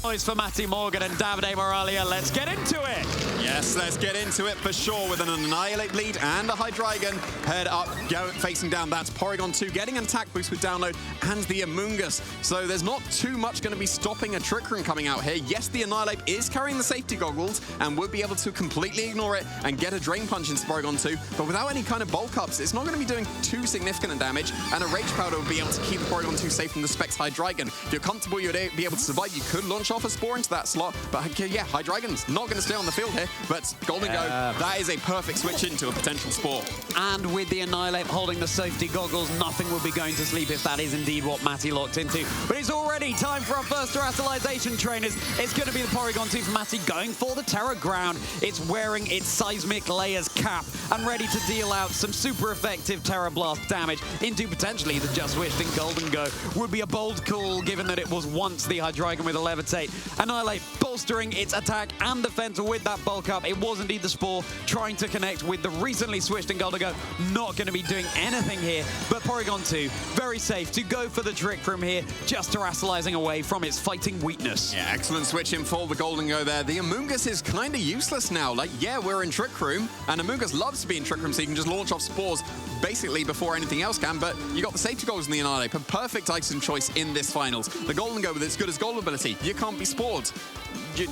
Noise for Mattie Morgan and Davide Miraglia. Let's get into it. Yes, let's get into it for sure with an Annihilate lead and a Hydreigon head up, facing down. That's Porygon 2 getting an attack boost with download and the Amoonguss. So there's not too much going to be stopping a Trick Room coming out here. Yes, the Annihilate is carrying the safety goggles and would be able to completely ignore it and get a Drain Punch into Porygon 2. But without any kind of bulk ups, it's not going to be doing too significant damage. And a Rage Powder would be able to keep Porygon 2 safe from the Specs Hydreigon. If you're comfortable, you'd be able to survive. You could launch off a Spore into that slot. But yeah, Hydreigon's not going to stay on the field here. But Golden Go, that is a perfect switch into a potential Spore. And with the Annihilate holding the safety goggles, nothing will be going to sleep if that is indeed what Mattie locked into. But it's already time for our first Terastallization trainers. It's going to be the Porygon 2 for Mattie going for the Terra Ground. It's wearing its Seismic Layers cap and ready to deal out some super effective Terra Blast damage into potentially the Just Wished in Golden Go. Would be a bold call given that it was once the Hydreigon with a Levitate. Annihilate bolstering its attack and defense with that bulk up. It was indeed the Spore trying to connect with the recently switched in Golden Go. Not going to be doing anything here, but Porygon 2 very safe to go for the Trick Room here, just Terastallizing away from its fighting weakness. Yeah, excellent switch in for the Golden Go there. The Amoonguss is kind of useless now. Like, yeah, we're in Trick Room, and Amoonguss loves to be in Trick Room, so you can just launch off Spores basically before anything else can, but you got the safety goals in the Annihilate. A perfect item choice in this finals. The Golden Go with its good as gold ability, you can't be spored.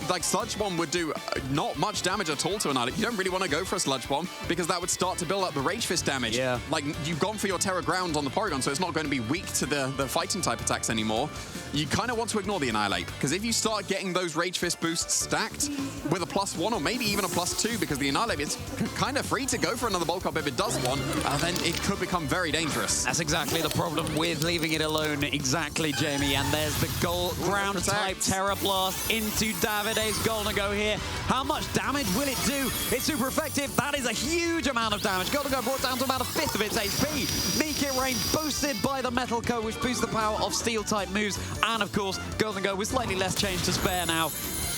Like, Sludge Bomb would do not much damage at all to Annihilate. You don't really want to go for a Sludge Bomb because that would start to build up the Rage Fist damage. Yeah. Like, you've gone for your Terra Ground on the Porygon, so it's not going to be weak to the fighting type attacks anymore. You kind of want to ignore the Annihilate because if you start getting those Rage Fist boosts stacked with a +1 or maybe even a +2, because the Annihilate is kind of free to go for another bulk up if it does want, then it could become very dangerous. That's exactly the problem with leaving it alone. Exactly, Jamie. And there's the ground type Terra Blast into Davide's Golden Go here. How much damage will it do? It's super effective. That is a huge amount of damage. Golden Go brought down to about a fifth of its HP. Knee-Kit range boosted by the Metal Coat, which boosts the power of Steel type moves. And of course, Golden Go with slightly less change to spare now,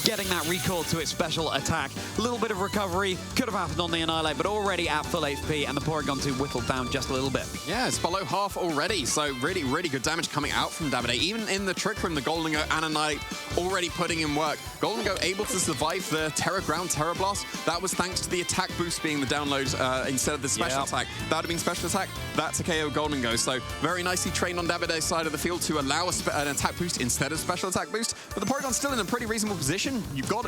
getting that recall to its special attack. A little bit of recovery could have happened on the Annihilate, but already at full HP, and the Porygon 2 whittled down just a little bit. Yeah, it's below half already, so really, really good damage coming out from Davide. Even in the Trick Room, the Golden Go and Annihilate already putting in work. Golden Go able to survive the Terra Ground Terra Blast. That was thanks to the attack boost being the download instead of the special attack. That would have been special attack. That's a KO Golden Go. So very nicely trained on Davide's side of the field to allow an attack boost instead of special attack boost. But the Porygon's still in a pretty reasonable position. You've got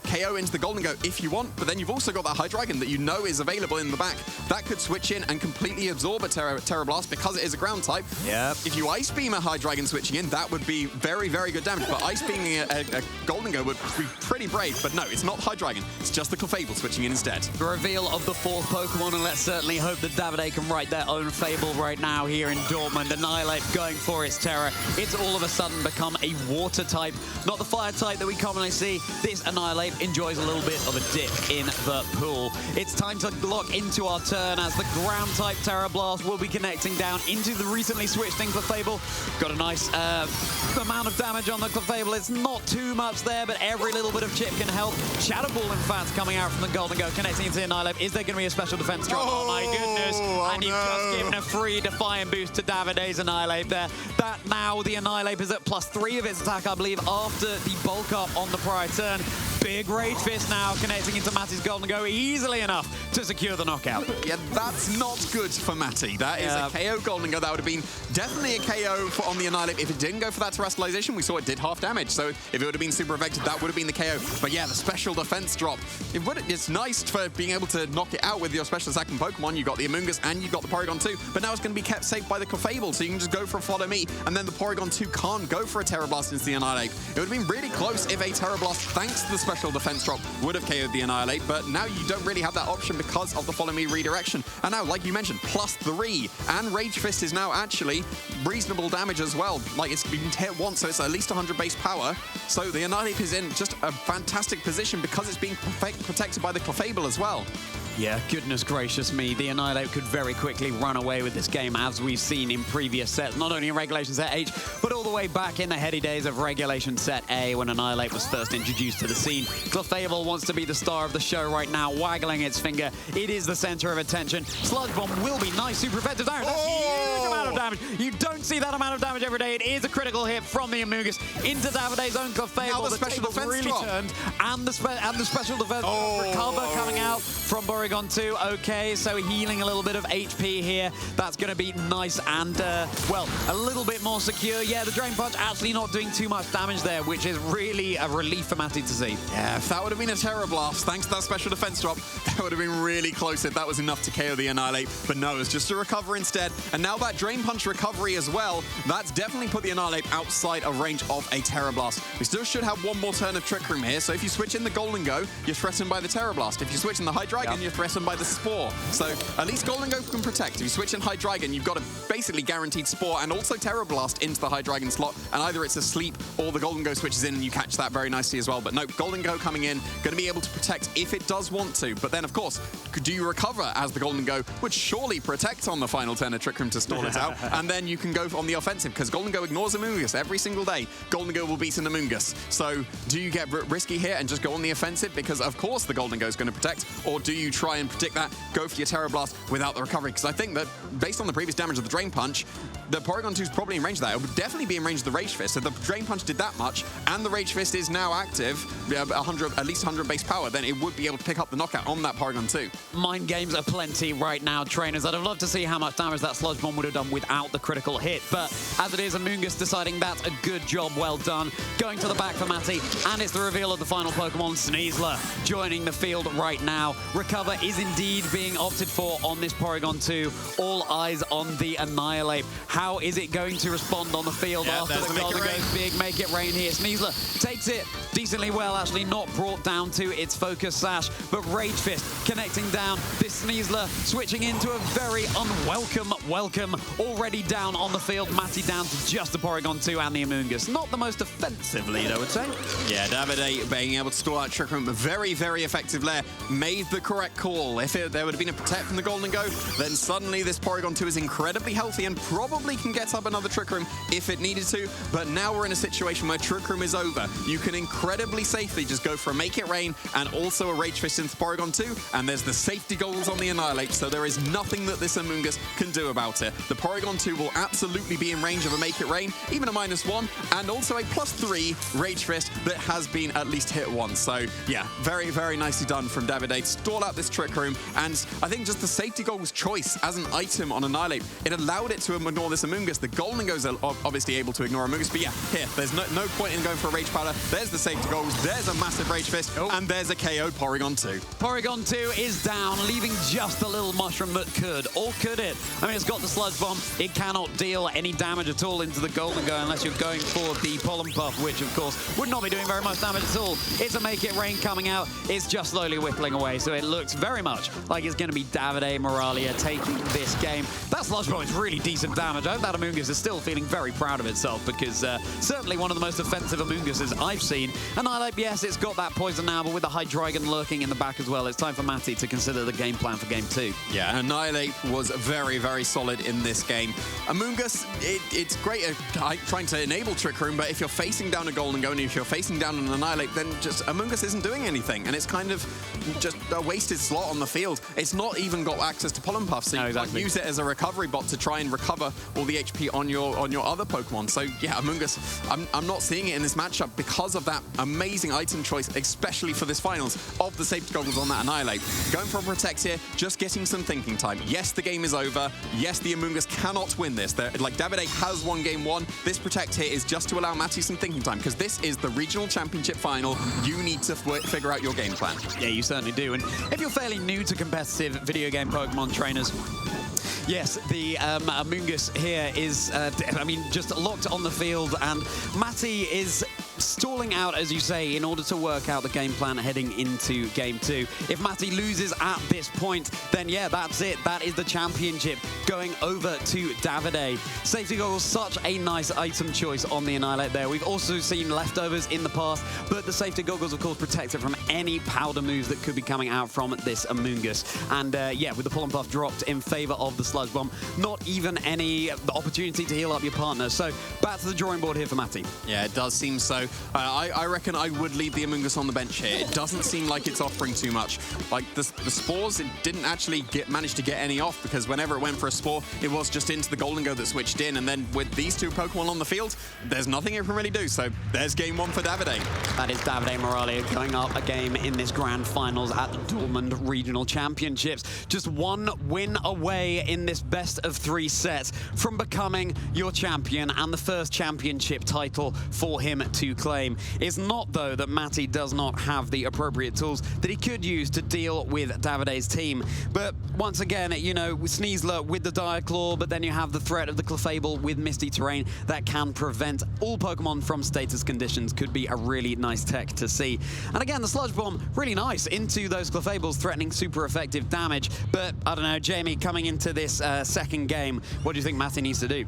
KO into the Golden Go if you want, but then you've also got that Hydreigon that you know is available in the back. That could switch in and completely absorb a Terra Blast because it is a ground type. Yep. If you Ice Beam a Hydreigon switching in, that would be very, very good damage. But Ice Beaming a Golden Go would be pretty brave. But no, it's not Hydreigon. It's just the Clefable switching in instead. The reveal of the fourth Pokemon, and let's certainly hope that Davide can write their own fable right now here in Dortmund. Annihilate going for its Terra. It's all of a sudden become a water type, not the fire type that we commonly see. This Annihilate enjoys a little bit of a dip in the pool. It's time to lock into our turn as the ground type Terra Blast will be connecting down into the recently switched in Clefable. Got a nice amount of damage on the Clefable. It's not too much there, but every little bit of chip can help. Shadow Ball, in fact, coming out from the Golden Go, connecting into the Annihilate. Is there going to be a special defense drop? Oh my goodness. And you've just given a free Defiant boost to Davide's Annihilate there. That now the Annihilate is at +3 of its attack, I believe, after the bulk up on the prior turn. Big Rage Fist now connecting into Mattie's Golden Go easily enough to secure the knockout. Yeah, that's not good for Mattie. That is a KO Golden Go. That would have been definitely a KO on the Annihilate. If it didn't go for that Terastallization, we saw it did half damage. So if it would have been super effective, that would have been the KO. But yeah, the special defense drop. It's nice for being able to knock it out with your special attack in Pokemon. You got the Amoonguss and you got the Porygon 2. But now it's going to be kept safe by the Clefable. So you can just go for a Follow Me. And then the Porygon 2 can't go for a Terra Blast into the Annihilate. It would have been really close if a Terra Blast, thanks to the special defense drop, would have KO'd the Annihilate, but now you don't really have that option because of the Follow Me redirection. And now, like you mentioned, +3, and Rage Fist is now actually reasonable damage as well. Like, it's been hit once, so it's at least 100 base power. So the Annihilate is in just a fantastic position because it's being protected by the Clefable as well. Yeah, goodness gracious me. The Annihilate could very quickly run away with this game, as we've seen in previous sets, not only in Regulation Set H, but all the way back in the heady days of Regulation Set A when Annihilate was first introduced to the scene. Clefable wants to be the star of the show right now, waggling its finger. It is the center of attention. Sludge Bomb will be nice, super effective. That's a huge amount of damage. You don't see that amount of damage every day. It is a critical hit from the Amoonguss into Davide's own Fable. Now the special defense really drop. turned, and the special defense recover coming out from Porygon 2. Okay, so healing a little bit of HP here. That's going to be nice and, well, a little bit more secure. Yeah, the Drain Punch actually not doing too much damage there, which is really a relief for Mattie to see. Yeah, if that would have been a Terra Blast, thanks to that special defense drop, that would have been really close if that was enough to KO the Annihilate. But no, it's just a recover instead. And now that Drain Punch recovery as well, that's definitely put the Annihilate outside of range of a Terra Blast. We still should have one more turn of Trick Room here, so if you switch in the Golden Go, you're threatened by the Terra Blast. If you switch in the Hydreigon, you're threatened by the Spore. So at least Golden Go can protect. If you switch in Hydreigon, you've got a basically guaranteed Spore and also Terra Blast into the Hydreigon slot, and either it's asleep or the Golden Go switches in and you catch that very nicely as well. But no, Golden Go coming in, going to be able to protect if it does want to. But then, of course, do you recover as the Golden Go would surely protect on the final turn of Trick Room to stall it out, and then you can go on the offensive because Golden Go ignores Amoonguss every single day. Golden Go will beat an Amoonguss. So do you get risky here and just go on the offensive because, of course, the Golden Go is going to protect, or do you try and predict that, go for your Terra Blast without the recovery? Because I think that, based on the previous damage of the Drain Punch, the Porygon 2 is probably in range of that. It would definitely be in range of the Rage Fist. If the Drain Punch did that much, and the Rage Fist is now active, at least 100 base power, then it would be able to pick up the knockout on that Porygon 2. Mind games are plenty right now, trainers. I'd have loved to see how much damage that Sludge Bomb would have done without the critical hit. But as it is, Amoonguss deciding that's a good job, well done. Going to the back for Mattie, and it's the reveal of the final Pokemon, Sneasler, joining the field right now. Recover is indeed being opted for on this Porygon 2. All eyes on the Annihilate. How is it going to respond on the field after the Golden Go's big Make It Rain here? Sneasler takes it decently well, actually not brought down to its Focus Sash, but Rage Fist connecting down. This Sneasler switching into a very unwelcome welcome. Already down on the field, Mattie down to just the Porygon 2 and the Amoonguss. Not the most offensive lead, I would say. Yeah, Davide being able to stall out Trick Room, very, very effective there. Made the correct call. If there would have been a Protect from the Golden Go, then suddenly this Porygon 2 is incredibly healthy and probably can get up another Trick Room if it needed to. But now we're in a situation where Trick Room is over. You can incredibly safely just go for a Make It Rain and also a Rage Fist into Porygon 2, and there's the safety goggles on the Annihilate, so there is nothing that this Amoonguss can do about it. The Porygon 2 will absolutely be in range of a Make It Rain, even a -1, and also a +3 Rage Fist that has been at least hit once. So yeah, very, very nicely done from Davide to stall out this Trick Room, and I think just the safety goggles choice as an item on Annihilate, it allowed it to ignore this Amoonguss. The Golden Go's are obviously able to ignore Amoonguss, but yeah, here, there's no point in going for a Rage Powder. There's the safety goggles, there's a massive Rage Fist, and there's a KO Porygon 2. Porygon 2 is down, leaving just a little mushroom that could, or could it? I mean, it's got the Sludge Bomb. It cannot deal any damage at all into the Golden Go unless you're going for the Pollen Puff, which, of course, would not be doing very much damage at all. It's a Make It Rain coming out. It's just slowly whippling away, so it looks very much like it's going to be Davide Miraglia taking this game. That Sludge Bomb is really decent damage. I hope that Amoonguss is still feeling very proud of itself because certainly one of the most offensive Amoongusses I've seen. Annihilate, yes, it's got that poison now, but with the Hydreigon lurking in the back as well, it's time for Mattie to consider the game plan for Game 2. Yeah, Annihilate was very, very solid in this game. Amoonguss, it's great at trying to enable Trick Room, but if you're facing down a Golden Go and if you're facing down an Annihilate, then just Amoonguss isn't doing anything, and it's kind of just a wasted slot on the field. It's not even got access to Pollen Puff, so you can't use it as a recovery bot to try and recover all the HP on your other Pokemon. So yeah, Amoonguss, I'm not seeing it in this matchup because of that amazing item choice, especially for this finals, of the safety goggles on that Annihilate. Going for a Protect here, just getting some thinking time. Yes, the game is over. Yes, the Amoonguss cannot win this. Like, Davide has won Game 1. This Protect here is just to allow Mattie some thinking time, because this is the Regional Championship final. You need to figure out your game plan. Yeah, you certainly do. And if you're fairly new to competitive video game Pokemon trainers, yes, the Amoonguss here is, I mean, just locked on the field, and Mattie is stalling out, as you say, in order to work out the game plan heading into Game 2. If Mattie loses at this point, then yeah, that's it. That is the championship going over to Davide. Safety Goggles, such a nice item choice on the Annihilate there. We've also seen leftovers in the past, but the Safety Goggles, of course, protect it from any powder moves that could be coming out from this Amoonguss. And yeah, with the Pollen Puff dropped in favor of the Sludge Bomb, not even any opportunity to heal up your partner. So back to the drawing board here for Mattie. Yeah, it does seem so. So I reckon I would leave the Amoonguss on the bench here. It doesn't seem like it's offering too much. Like the spores, it didn't actually manage to get any off, because whenever it went for a spore, it was just into the Golden Go that switched in. And then with these two Pokemon on the field, there's nothing it can really do. So there's game one for Davide. That is Davide Miraglia going up a game in this grand finals at the Dortmund Regional Championships. Just one win away in this best of 3 sets from becoming your champion, and the first championship title for him to claim. It's not, though, that Mattie does not have the appropriate tools that he could use to deal with Davide's team. But once again, you know, with Sneasler with the Dire Claw, but then you have the threat of the Clefable with Misty Terrain that can prevent all Pokemon from status conditions. Could be a really nice tech to see. And again, the Sludge Bomb, really nice into those Clefables, threatening super effective damage. But I don't know, Jamie, coming into this second game, what do you think Mattie needs to do?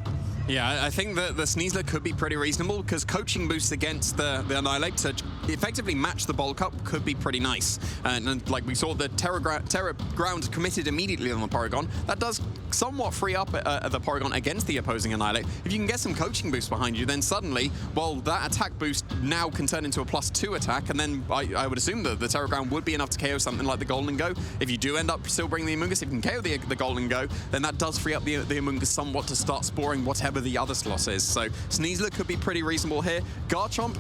Yeah, I think that the Sneasler could be pretty reasonable, because coaching boosts against the Annihilate to effectively match the bulk up could be pretty nice. And like we saw, the Terra Ground committed immediately on the Porygon. That does somewhat free up the Porygon against the opposing Annihilate. If you can get some coaching boosts behind you, then suddenly, well, that attack boost now can turn into a +2 attack, and then I would assume that the Terra Ground would be enough to KO something like the Golden Go. If you do end up still bringing the Amoonguss, if you can KO the Golden Go, then that does free up the Amoonguss somewhat to start sporing whatever the other slot is. So Sneasler could be pretty reasonable here. Garchomp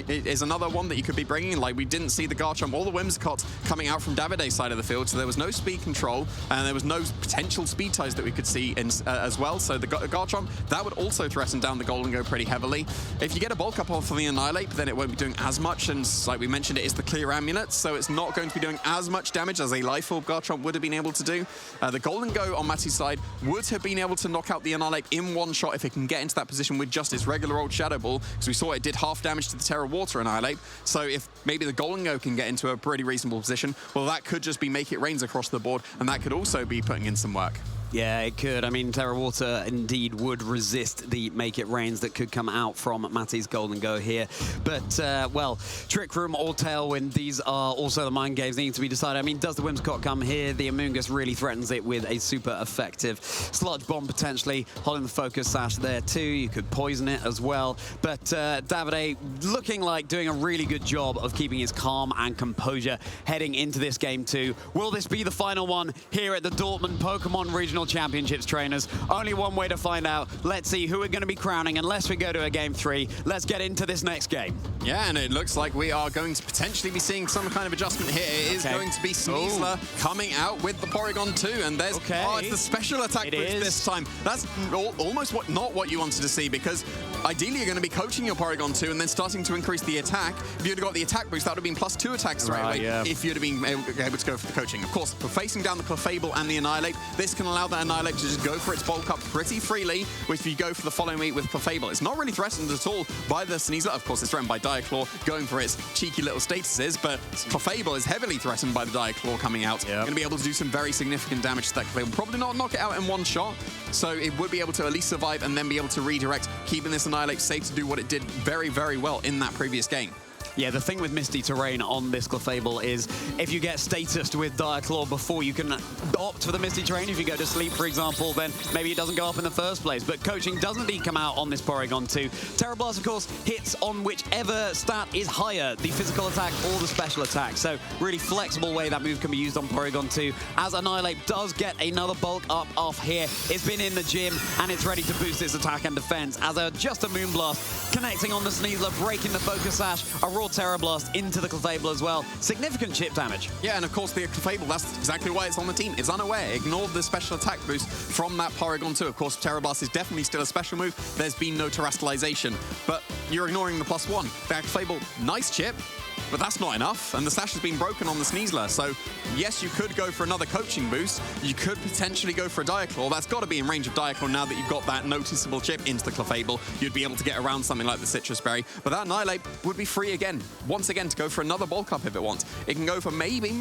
is another one that you could be bringing. Like, we didn't see the Garchomp or the Whimsicott coming out from Davide's side of the field, so there was no speed control, and there was no potential speed ties that we could see in, as well. So the Garchomp, that would also threaten down the Golden Go pretty heavily. If you get a bulk up off of the Annihilate, then it won't be doing as much, and like we mentioned, it is the clear amulet, so it's not going to be doing as much damage as a Life Orb Garchomp would have been able to do. The Golden Go on Mattie's side would have been able to knock out the Annihilate in one shot if it can get into that position with just its regular old Shadow Ball, because we saw it did half damage to the Terra Water Annihilate. So if maybe the Golden Go can get into a pretty reasonable position, well, that could just be Make It Rains across the board, and that could also be putting in some work. Yeah, it could. I mean, Terra Water indeed would resist the Make It Rains that could come out from Mattie's Golden Go here. But, well, Trick Room or Tailwind, these are also the mind games that need to be decided. I mean, does the Whimsicott come here? The Amoonguss really threatens it with a super effective Sludge Bomb, potentially holding the Focus Sash there too. You could poison it as well. But Davide looking like doing a really good job of keeping his calm and composure heading into this game too. Will this be the final one here at the Dortmund Pokemon Regional Championships, trainers? Only one way to find out. Let's see who we're going to be crowning unless we go to a game 3. Let's get into this next game. Yeah, and it looks like we are going to potentially be seeing some kind of adjustment here. It is going to be Sneasler coming out with the Porygon 2, and there's it's the special attack boost this time. That's almost not what you wanted to see, because ideally you're going to be coaching your Porygon 2 and then starting to increase the attack. If you'd have got the attack boost, that would have been +2 attacks straight away if you'd have been able to go for the coaching. Of course, for facing down the Clefable and the Annihilate, this can allow the Annihilate to just go for its bulk up pretty freely, which if you go for the Follow Me with Clefable, it's not really threatened at all by the Sneasler. Of course, it's threatened by Dire Claw going for its cheeky little statuses, but Clefable is heavily threatened by the Dire Claw coming out. Going to be able to do some very significant damage to that Clefable. Probably not knock it out in one shot, so it would be able to at least survive and then be able to redirect, keeping this Annihilate safe to do what it did very, very well in that previous game. Yeah, the thing with Misty Terrain on this Clefable is if you get statused with Dire Claw before you can opt for the Misty Terrain, if you go to sleep, for example, then maybe it doesn't go up in the first place. But coaching doesn't indeed come out on this Porygon 2. Terra Blast, of course, hits on whichever stat is higher, the physical attack or the special attack. So really flexible way that move can be used on Porygon 2. As Annihilate does get another bulk up off here, it's been in the gym and it's ready to boost its attack and defense. As just a Moonblast connecting on the Sneasler, breaking the Focus Sash, a raw Terra Blast into the Clefable as well. Significant chip damage. Yeah, and of course the Clefable, that's exactly why it's on the team. It's unaware, ignored the special attack boost from that Porygon 2. Of course, Terra Blast is definitely still a special move. There's been no terrestrialization, but you're ignoring the +1. That Clefable, nice chip, but that's not enough, and the sash has been broken on the Sneasler, so yes, you could go for another coaching boost. You could potentially go for a Dire Claw. That's got to be in range of Dire Claw now that you've got that noticeable chip into the Clefable. You'd be able to get around something like the Citrus Berry, but that Annihilate would be free again, once again, to go for another bulk up if it wants. It can go for maybe,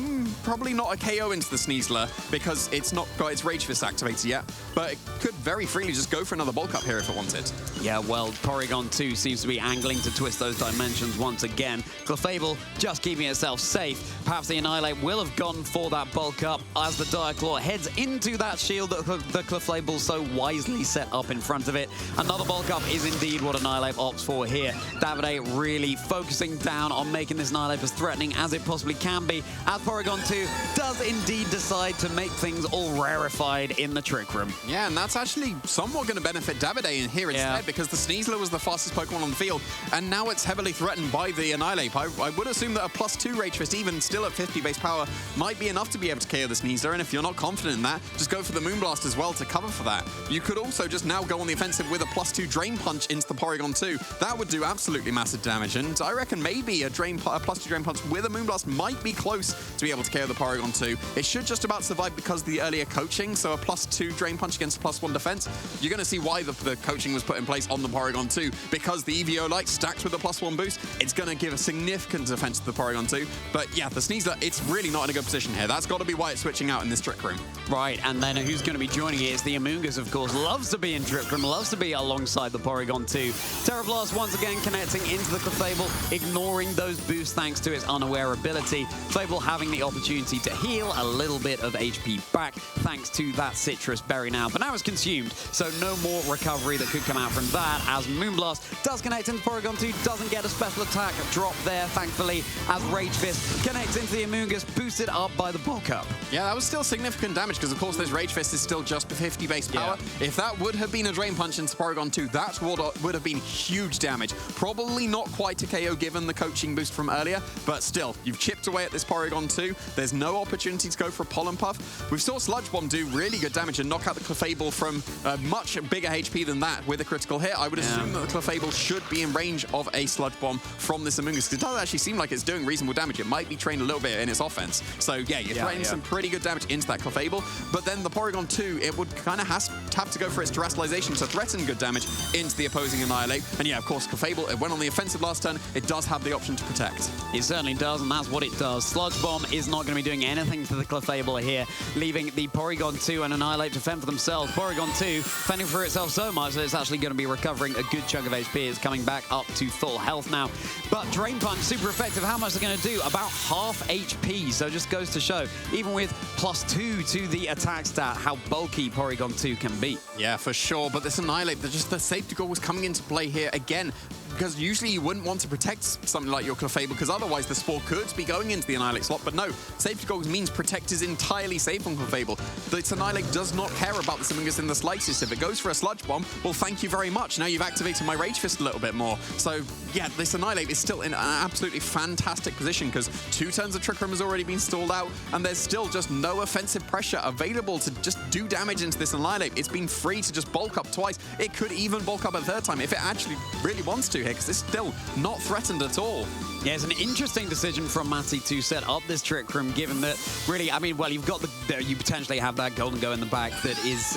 probably not a KO into the Sneasler, because it's not got its Rage Fist activated yet, but it could very freely just go for another bulk up here if it wanted. Yeah, well, Porygon 2 seems to be angling to twist those dimensions once again. Clefable just keeping itself safe. Perhaps the Annihilate will have gone for that bulk up as the Dire Claw heads into that shield that the Clefable so wisely set up in front of it. Another bulk up is indeed what Annihilate opts for here. Davide really focusing down on making this Annihilate as threatening as it possibly can be, as Porygon 2 does indeed decide to make things all rarefied in the Trick Room. Yeah, and that's actually somewhat going to benefit Davide in here instead, because the Sneasler was the fastest Pokemon on the field, and now it's heavily threatened by the Annihilate. I would assume that a +2 Rage Fist, even still at 50 base power, might be enough to be able to KO the Sneasler, and if you're not confident in that, just go for the Moonblast as well to cover for that. You could also just now go on the offensive with a +2 Drain Punch into the Porygon 2. That would do absolutely massive damage, and I reckon maybe a +2 Drain Punch with a Moonblast might be close to be able to KO the Porygon 2. It should just about survive because of the earlier coaching, so a +2 Drain Punch against a +1 defense. You're going to see why the coaching was put in place on the Porygon 2, because the EVO Light stacked with a +1 boost, it's going to give a significant defense to the Porygon 2. But yeah, the Sneasler, it's really not in a good position here. That's got to be why it's switching out in this Trick Room. Right, and then who's going to be joining it is the Amoonguss, of course. Loves to be in Trick Room, loves to be alongside the Porygon 2. Terra Blast once again connecting into the Clefable, ignoring those boosts thanks to its unaware ability. Clefable having the opportunity to heal a little bit of HP back thanks to that Citrus Berry now. But now it's consumed, so no more recovery that could come out from that, as Moonblast does connect into Porygon 2, doesn't get a special attack drop there, thankfully, as Rage Fist connects into the Amoonguss, boosted up by the bulk up. Yeah, that was still significant damage, because of course this Rage Fist is still just 50 base power. Yeah. If that would have been a Drain Punch into Porygon 2, that would have been huge damage. Probably not quite to KO given the coaching boost from earlier, but still, you've chipped away at this Porygon 2. There's no opportunity to go for a Pollen Puff. We saw Sludge Bomb do really good damage and knock out the Clefable from much bigger HP than that with a critical hit. I would assume that the Clefable should be in range of a Sludge Bomb from this Amoonguss. It does actually seem like it's doing reasonable damage. It might be trained a little bit in its offense. So yeah, you're threatening some pretty good damage into that Clefable, but then the Porygon 2, it would kind of have to go for its Terastallization to threaten good damage into the opposing Annihilate. And yeah, of course, Clefable, it went on the offensive last turn. It does have the option to protect. It certainly does, and that's what it does. Sludge Bomb is not going to be doing anything to the Clefable here, leaving the Porygon 2 and Annihilate to fend for themselves. Porygon 2 fending for itself so much that it's actually going to be recovering a good chunk of HP. It's coming back up to full health now. But Drain Punch, super effective. How much they're going to do? About half HP. So just goes to show, even with +2 to the attack stat, how bulky Porygon 2 can be. Yeah, for sure. But this Annihilate, the safety goal was coming into play here again, because usually you wouldn't want to protect something like your Clefable, because otherwise the Spore could be going into the Annihilate slot. But no, safety goals means Protect is entirely safe on Clefable. This Annihilate does not care about the Amoonguss in the slightest. If it goes for a Sludge Bomb, well, thank you very much. Now you've activated my Rage Fist a little bit more. So yeah, this Annihilate is still in an absolutely fantastic position, because 2 turns of Trick Room has already been stalled out, and there's still just no offensive pressure available to just do damage into this Annihilate. It's been free to just bulk up twice. It could even bulk up a 3rd time if it actually really wants to here, because it's still not threatened at all. Yeah, it's an interesting decision from Mattie to set up this Trick Room, given that really, I mean, well, you've got you potentially have that Golden Go in the back that is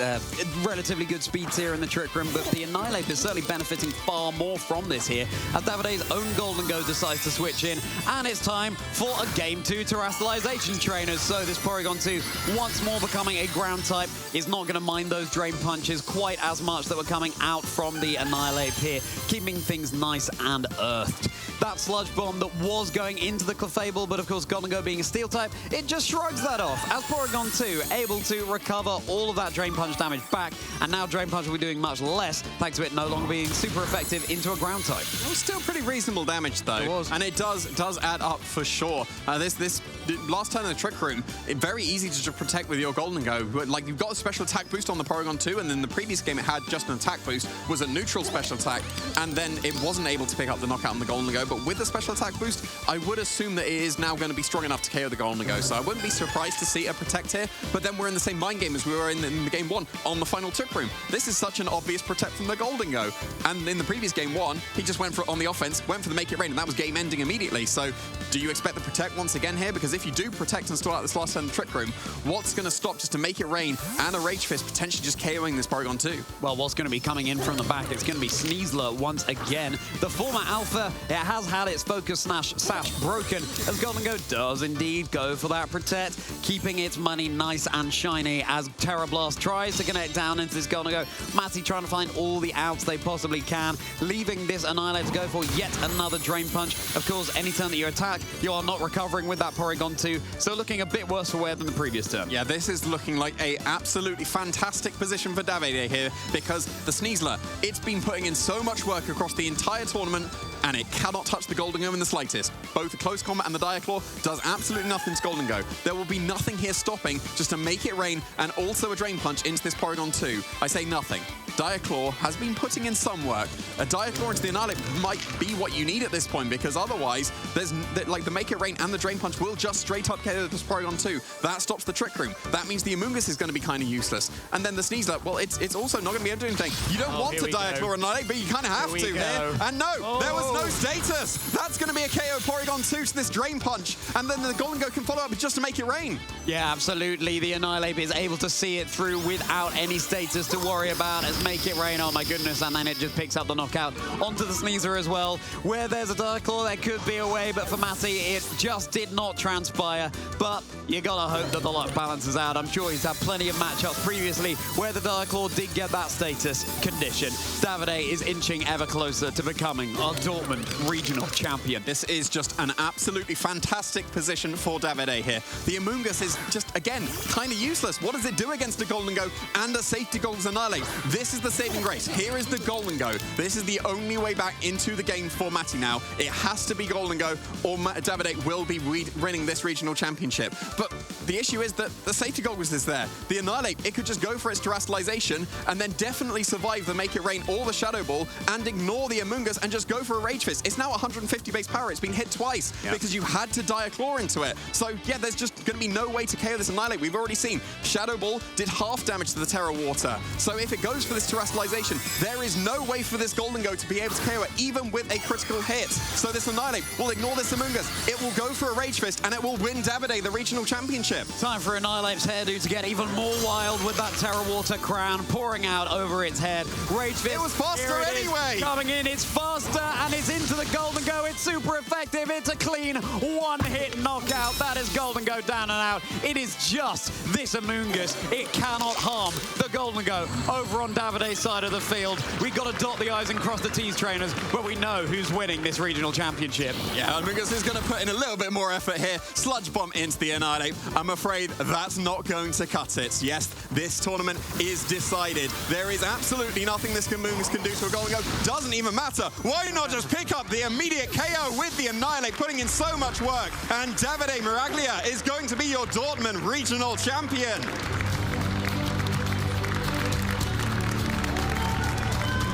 relatively good speeds here in the Trick Room, but the Annihilate is certainly benefiting far more from this here, as Davide's own Golden Go decides to switch in, and it's time for a Game 2 Terastallization Trainers. So this Porygon 2, once more becoming a ground type, is not going to mind those Drain Punches quite as much that were coming out from the Annihilate here, keeping things nice and earthed. That Sludge Bomb that was going into the Clefable, but of course Golden Go being a Steel type, it just shrugs that off, as Porygon 2 able to recover all of that Drain Punch damage back, and now Drain Punch will be doing much less, thanks to it no longer being super effective into a ground type. It was still pretty reasonable damage though, it was. And it does add up for sure. This last turn in the Trick Room, very easy to just protect with your Golden Go. Like, you've got a special attack boost on the Porygon 2, and then the previous game it had just an attack boost, was a neutral special attack, and then it wasn't able to pick up the knockout on the Golden Go. But with the special attack boost, I would assume that it is now going to be strong enough to KO the Golden Go. So I wouldn't be surprised to see a Protect here, but then we're in the same mind game as we were in the game 1 on the final Trick Room. This is such an obvious Protect from the Golden Go. And in the previous game 1, he just went for on the offense, went for the Make It Rain, and that was game ending immediately. So do you expect the Protect once again here? Because if you do Protect and start out this last turn in the Trick Room, what's going to stop just to Make It Rain and a Rage Fist potentially just KOing this Porygon 2? Well, what's going to be coming in from the back, it's going to be Sneasler once again. The former Alpha, it has had its focus sash broken, as Golden Go does indeed go for that protect, keeping its money nice and shiny as Terra Blast tries to connect down into this Golden Go. Mattie trying to find all the outs they possibly can, leaving this Annihilate to go for yet another Drain Punch. Of course, any turn that you attack, you are not recovering with that Porygon 2, so looking a bit worse for wear than the previous turn. Yeah, this is looking like a absolutely fantastic position for Davide here, because the Sneasler, it's been putting in so much work across the entire tournament, and it cannot touch the Golden Go in the slightest. Both the Close Combat and the Diaclaw does absolutely nothing to Golden Go. There will be nothing here stopping just to make it rain and also a Drain Punch into this Porygon 2. I say nothing. Diaclaw has been putting in some work. A Diaclaw into the Annihilate might be what you need at this point, because otherwise, there's like the Make It Rain and the Drain Punch will just straight up KO this Porygon 2. That stops the Trick Room. That means the Amoonguss is going to be kind of useless. And then the Sneasler, well, it's also not going to be able to do anything. You don't want to Diaclaw Annihilate, but you kind of have to here. And no, there was no status. That's going to be a KO Porygon 2 to this Drain Punch. And then the Golden Go can follow up just to Make It Rain. Yeah, absolutely. The Annihilate is able to see it through without any status to worry about as Make It Rain. Oh my goodness, and then it just picks up the knockout onto the Sneasler as well. Where there's a Diaclaw, there could be a way, but for Mattie, it just did not transpire. But you gotta hope that the luck balances out. I'm sure he's had plenty of matchups previously where the Diaclaw did get that status condition. Davide is inching ever closer to becoming our Dortmund regional champion. This is just an absolutely fantastic position for Davide here. The Amoonguss is just, again, kind of useless. What does it do against a Golden Go and a Safety Goggles Annihilate? This is the saving grace. Here is the Golden Go. This is the only way back into the game for Mattie now. It has to be Golden Go, or Davide will be winning this regional championship. But the issue is that the Safety Goggles is there. The Annihilate, it could just go for its Terastallization and then definitely survive the Make It Rain or the Shadow Ball and ignore the Amoonguss and just go for a Rage Fist. It's now 150 base power. It's been hit twice because you had to Diaclaw into it. So yeah, there's just going to be no way to KO this Annihilate. We've already seen Shadow Ball did half damage to the Terra Water. So if it goes for this Terastallization, there is no way for this Golden Go to be able to KO it, even with a critical hit. So this Annihilate will ignore this Amoonguss. It will go for a Rage Fist, and it will win Davide the regional championship. Time for Annihilate's hairdo to get even more wild with that Terra Water crown pouring out over its head. Rage Fist. It was faster anyway. Coming in, it's faster, and it's into the Golden Go. It's super effective. It's a clean one-hit knockout. That is Golden Go down and out. It is just this Amoonguss. It cannot harm the Golden Go over on Davide's side of the field. We've got to dot the I's and cross the T's, trainers, but we know who's winning this regional championship. Yeah, Amoonguss is going to put in a little bit more effort here. Sludge Bomb into the Annihilate. I'm afraid that's not going to cut it. Yes, this tournament is decided. There is absolutely nothing this Amoonguss can do to a Golden Go. Doesn't even matter. Why not just pick up the immediate KO with the Annihilate, putting in so much work? And Davide Miraglia is going to be your Dortmund regional champion.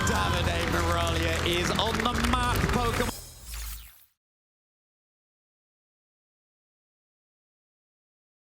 Davide Miraglia is on the map, Pokémon.